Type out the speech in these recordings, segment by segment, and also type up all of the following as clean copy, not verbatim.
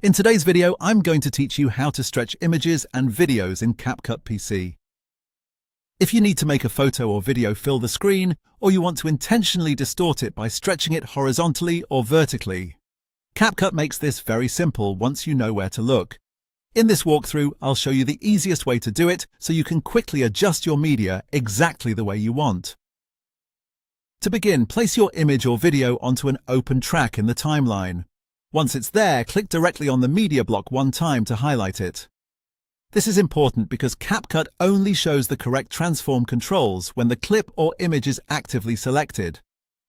In today's video, I'm going to teach you how to stretch images and videos in CapCut PC. If you need to make a photo or video fill the screen, or you want to intentionally distort it by stretching it horizontally or vertically, CapCut makes this very simple once you know where to look. In this walkthrough, I'll show you the easiest way to do it so you can quickly adjust your media exactly the way you want. To begin, place your image or video onto an open track in the timeline. Once it's there, click directly on the media block one time to highlight it. This is important because CapCut only shows the correct transform controls when the clip or image is actively selected.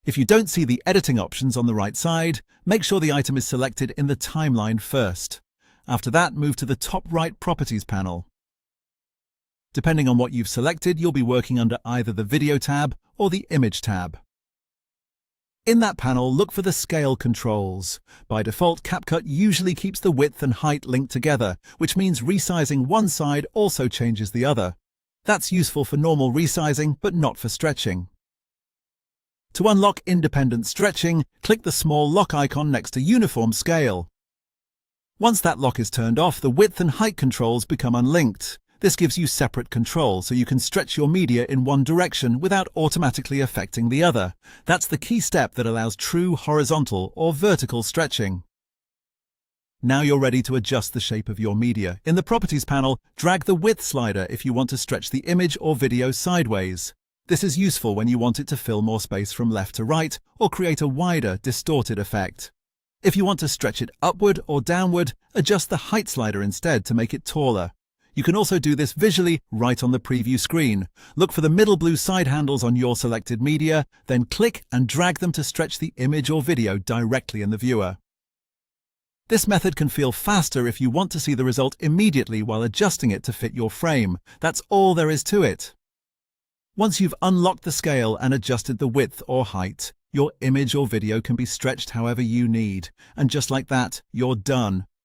If you don't see the editing options on the right side, make sure the item is selected in the timeline first. After that, move to the top right Properties panel. Depending on what you've selected, you'll be working under either the Video tab or the Image tab. In that panel, look for the scale controls. By default, CapCut usually keeps the width and height linked together, which means resizing one side also changes the other. That's useful for normal resizing, but not for stretching. To unlock independent stretching, click the small lock icon next to Uniform Scale. Once that lock is turned off, the width and height controls become unlinked. This gives you separate control so you can stretch your media in one direction without automatically affecting the other. That's the key step that allows true horizontal or vertical stretching. Now you're ready to adjust the shape of your media. In the Properties panel, drag the width slider if you want to stretch the image or video sideways. This is useful when you want it to fill more space from left to right or create a wider, distorted effect. If you want to stretch it upward or downward, adjust the height slider instead to make it taller. You can also do this visually right on the preview screen. Look for the middle blue side handles on your selected media, then click and drag them to stretch the image or video directly in the viewer. This method can feel faster if you want to see the result immediately while adjusting it to fit your frame. That's all there is to it. Once you've unlocked the scale and adjusted the width or height, your image or video can be stretched however you need. And just like that, you're done.